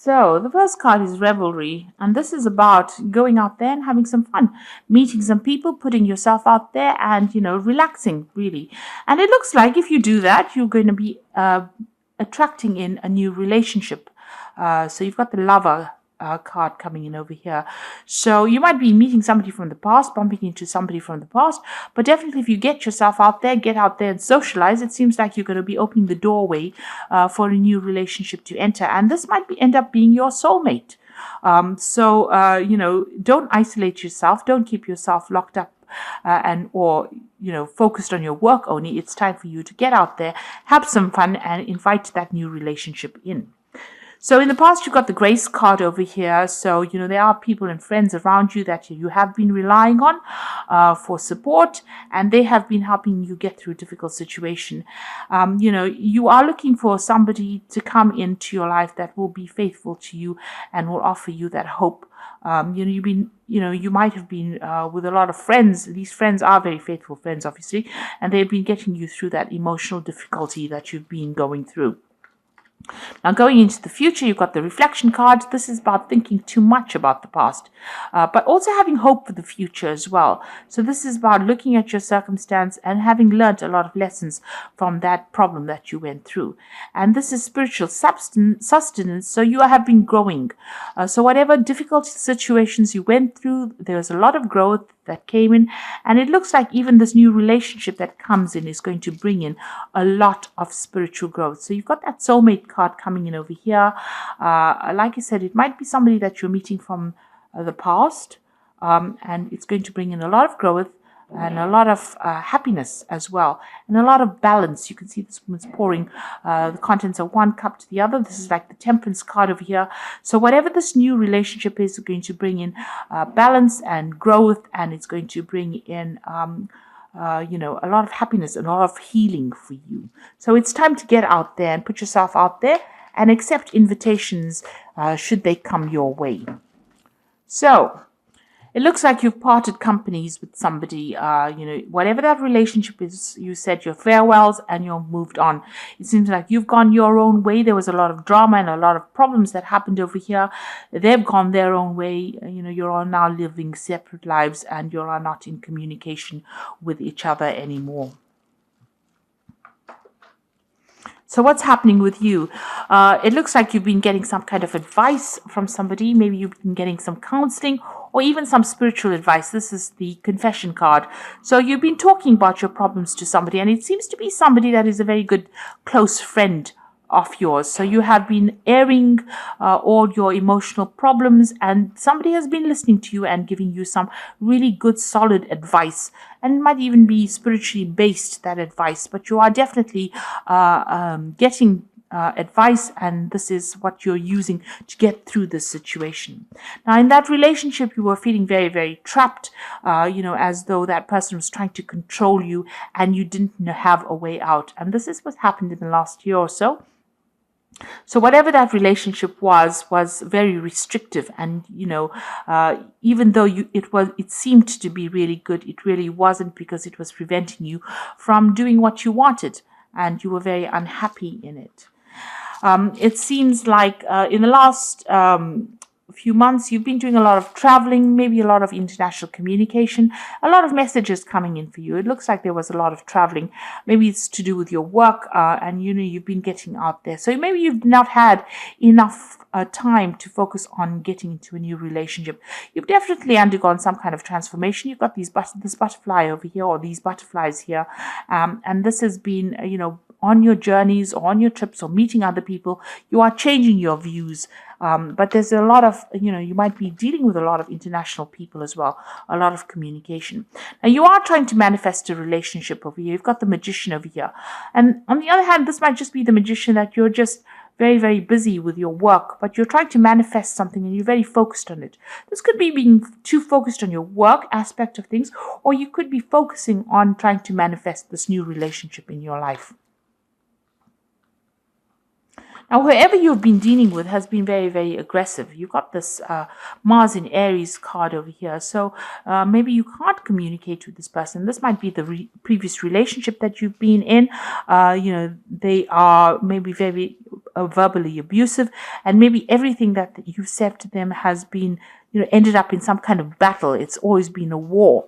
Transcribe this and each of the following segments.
So the first card is revelry, and this is about going out there and having some fun, meeting some people, putting yourself out there, and relaxing really. And it looks like if you do that, you're going to be attracting in a new relationship. So you've got the lover card coming in over here. So you might be meeting somebody from the past, bumping into somebody from the past, but definitely if you get yourself out there, get out there and socialize, it seems like you're going to be opening the doorway for a new relationship to enter. And this might end up being your soulmate. Don't isolate yourself. Don't keep yourself locked up or focused on your work only. It's time for you to get out there, have some fun, and invite that new relationship in. So in the past, you got the grace card over here. So, there are people and friends around you that you have been relying on for support, and they have been helping you get through a difficult situation. You are looking for somebody to come into your life that will be faithful to you and will offer you that hope. You might have been with a lot of friends. These friends are very faithful friends, obviously, and they've been getting you through that emotional difficulty that you've been going through. Now, going into the future, you've got the reflection card. This is about thinking too much about the past, but also having hope for the future as well. So this is about looking at your circumstance and having learned a lot of lessons from that problem that you went through. And this is spiritual sustenance, so you have been growing. So whatever difficult situations you went through, there was a lot of growth that came in, and it looks like even this new relationship that comes in is going to bring in a lot of spiritual growth. So you've got that soulmate card coming in over here. Like I said, it might be somebody that you're meeting from the past, and it's going to bring in a lot of growth and a lot of happiness as well, and a lot of balance. You can see this woman's pouring the contents of one cup to the other. This is like the temperance card over here. So whatever this new relationship is going to bring in balance and growth, and it's going to bring in a lot of happiness and a lot of healing for you. So it's time to get out there and put yourself out there and accept invitations should they come your way. So it looks like you've parted companies with somebody, whatever that relationship is, you said your farewells and you've moved on. It seems like you've gone your own way. There was a lot of drama and a lot of problems that happened over here. They've gone their own way. You're all now living separate lives and you are not in communication with each other anymore. So what's happening with you? It looks like you've been getting some kind of advice from somebody. Maybe you've been getting some counseling or even some spiritual advice. This is the confession card. So you've been talking about your problems to somebody, and it seems to be somebody that is a very good close friend of yours. So you have been airing all your emotional problems, and somebody has been listening to you and giving you some really good solid advice, and it might even be spiritually based, that advice, but you are definitely getting advice, and this is what you're using to get through this situation. Now, in that relationship, you were feeling very, very trapped, as though that person was trying to control you and you didn't have a way out. And this is what happened in the last year or so. So whatever that relationship was very restrictive, and even though it seemed to be really good, it really wasn't, because it was preventing you from doing what you wanted, and you were very unhappy in it. It seems like in the last few months you've been doing a lot of traveling, maybe a lot of international communication, a lot of messages coming in for you. It looks like there was a lot of traveling. Maybe it's to do with your work, and you've been getting out there. So maybe you've not had enough time to focus on getting into a new relationship. You've definitely undergone some kind of transformation. You've got this butterfly over here, or these butterflies here, and this has been on your journeys or on your trips or meeting other people, you are changing your views. But there's a lot of, you might be dealing with a lot of international people as well, a lot of communication. Now, you are trying to manifest a relationship over here. You've got the magician over here. And on the other hand, this might just be the magician that you're just very, very busy with your work, but you're trying to manifest something and you're very focused on it. This could be being too focused on your work aspect of things, or you could be focusing on trying to manifest this new relationship in your life. Now, whoever you've been dealing with has been very, very aggressive. You've got this Mars in Aries card over here. So maybe you can't communicate with this person. This might be the previous relationship that you've been in. They are maybe very verbally abusive, and maybe everything that you've said to them has been, ended up in some kind of battle. It's always been a war.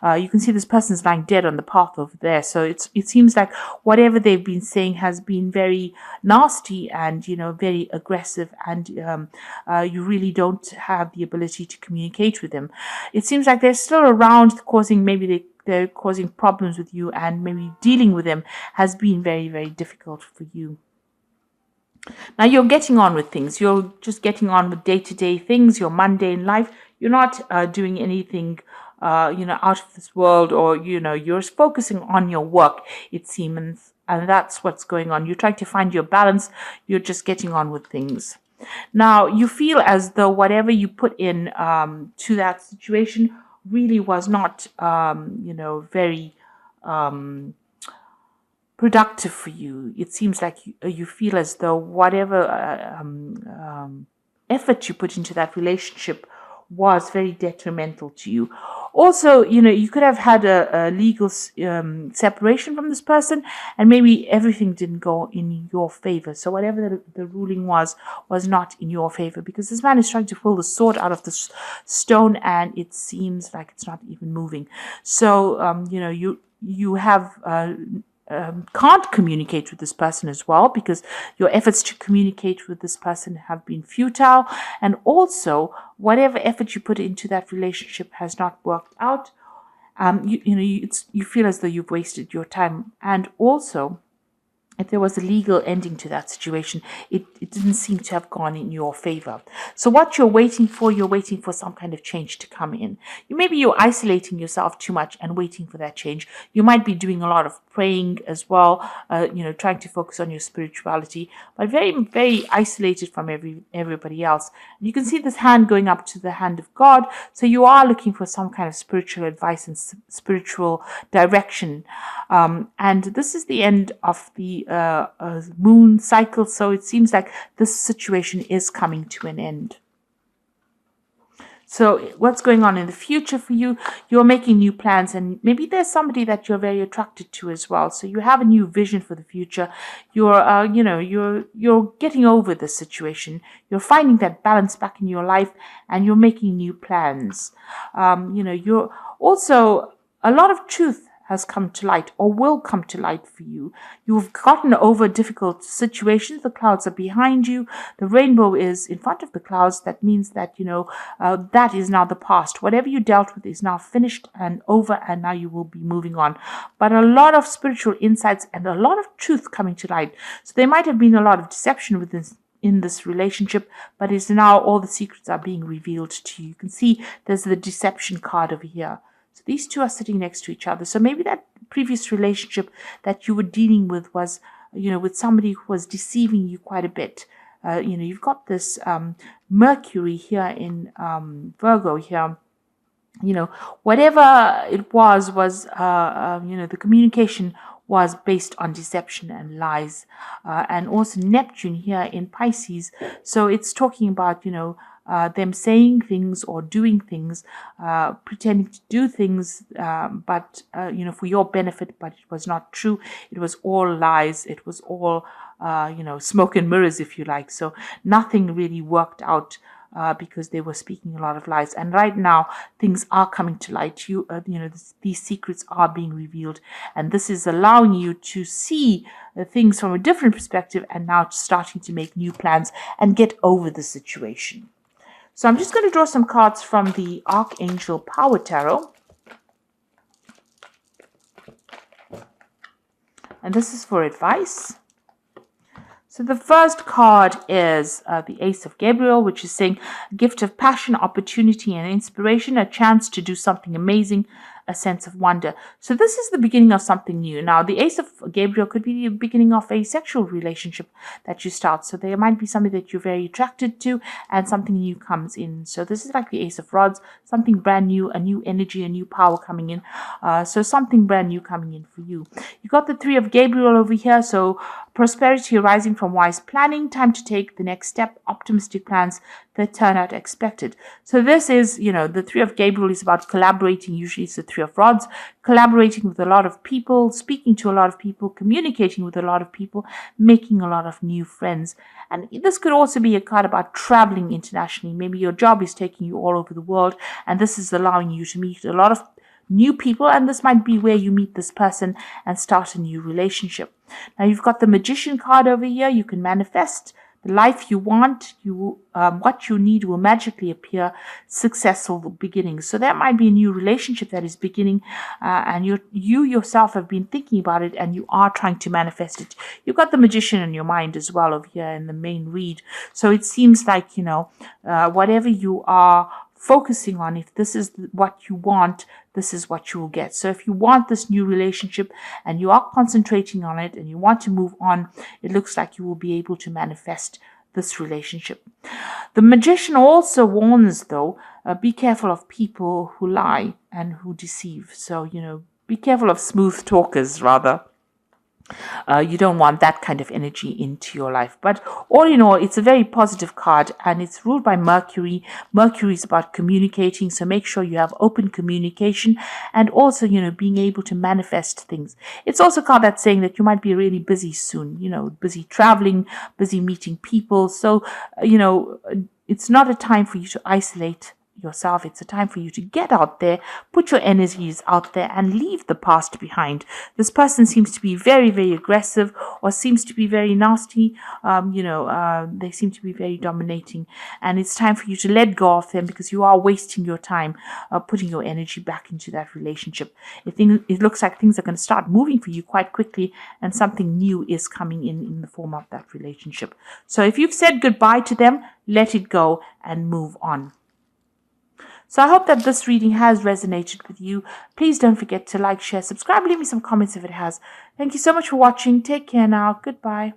You can see this person's lying dead on the path over there. So it seems like whatever they've been saying has been very nasty and, very aggressive, and you really don't have the ability to communicate with them. It seems like they're still around, causing maybe they're causing problems with you, and maybe dealing with them has been very, very difficult for you. Now you're getting on with things. You're just getting on with day-to-day things, your mundane life. You're not doing anything, out of this world, or, you're focusing on your work, it seems. And that's what's going on. You're trying to find your balance. You're just getting on with things. Now you feel as though whatever you put in to that situation really was not, very productive for you. It seems like you feel as though whatever effort you put into that relationship was very detrimental to you. Also, you could have had a legal separation from this person, and maybe everything didn't go in your favor. So whatever the ruling was not in your favor, because this man is trying to pull the sword out of the stone, and it seems like it's not even moving. So, you have can't communicate with this person as well, because your efforts to communicate with this person have been futile, and also whatever effort you put into that relationship has not worked out. You feel as though you've wasted your time, and also if there was a legal ending to that situation, it didn't seem to have gone in your favor. So what you're waiting for some kind of change to come in. Maybe you're isolating yourself too much and waiting for that change. You might be doing a lot of praying as well, trying to focus on your spirituality, but very, very isolated from everybody else. And you can see this hand going up to the hand of God. So you are looking for some kind of spiritual advice and spiritual direction. And this is the end of the moon cycle, so it seems like this situation is coming to an end. So what's going on in the future for you? You're making new plans, and maybe there's somebody that you're very attracted to as well. So you have a new vision for the future. You're getting over the situation. You're finding that balance back in your life, and you're making new plans. You're also, a lot of truth has come to light, or will come to light for you. You've gotten over difficult situations. The clouds are behind you. The rainbow is in front of the clouds. That means that, that is now the past. Whatever you dealt with is now finished and over, and now you will be moving on. But a lot of spiritual insights and a lot of truth coming to light. So there might have been a lot of deception in this relationship, but it's now all the secrets are being revealed to you. You can see there's the deception card over here. So these two are sitting next to each other. So maybe that previous relationship that you were dealing with was, with somebody who was deceiving you quite a bit. You've got this Mercury here in Virgo here. Whatever it was, the communication was based on deception and lies. And also Neptune here in Pisces. So it's talking about, them saying things or doing things, pretending to do things, but, for your benefit, but it was not true. It was all lies. It was all, smoke and mirrors, if you like. So nothing really worked out, because they were speaking a lot of lies. And right now, things are coming to light. These secrets are being revealed. And this is allowing you to see things from a different perspective, and now starting to make new plans and get over the situation. So I'm just going to draw some cards from the Archangel Power Tarot. And this is for advice. So the first card is the Ace of Gabriel, which is saying a gift of passion, opportunity, and inspiration, a chance to do something amazing, a sense of wonder. So this is the beginning of something new. Now, the Ace of Gabriel could be the beginning of a sexual relationship that you start. So there might be somebody that you're very attracted to, and something new comes in. So this is like the Ace of Rods, something brand new, a new energy, a new power coming in. So something brand new coming in for you. You got the Three of Gabriel over here. So prosperity arising from wise planning, time to take the next step, optimistic plans that turn out expected. So this is, the Three of Gabriel is about collaborating. Usually it's the Three of Rods, collaborating with a lot of people, speaking to a lot of people, communicating with a lot of people, making a lot of new friends. And this could also be a card about traveling internationally. Maybe your job is taking you all over the world, and this is allowing you to meet a lot of new people, and this might be where you meet this person and start a new relationship. Now you've got the Magician card over here. You can manifest the life you want. What you need will magically appear. Successful beginnings. So that might be a new relationship that is beginning, and you yourself have been thinking about it, and you are trying to manifest it. You've got the Magician in your mind as well over here in the main read. So it seems like, whatever you are focusing on, if this is what you want, this is what you will get. So if you want this new relationship and you are concentrating on it and you want to move on, it looks like you will be able to manifest this relationship. The Magician also warns, though, be careful of people who lie and who deceive. So, be careful of smooth talkers, rather. You don't want that kind of energy into your life. But all in all, it's a very positive card, and it's ruled by Mercury. Mercury is about communicating, so make sure you have open communication, and also, being able to manifest things. It's also a card that's saying that you might be really busy soon, busy traveling, busy meeting people. So, it's not a time for you to isolate yourself. It's a time for you to get out there, put your energies out there, and leave the past behind. This person seems to be very, very aggressive, or seems to be very nasty. They seem to be very dominating, and it's time for you to let go of them, because you are wasting your time putting your energy back into that relationship. It looks like things are going to start moving for you quite quickly, and something new is coming in the form of that relationship. So if you've said goodbye to them, let it go and move on. So I hope that this reading has resonated with you. Please don't forget to like, share, subscribe, leave me some comments if it has. Thank you so much for watching. Take care now. Goodbye.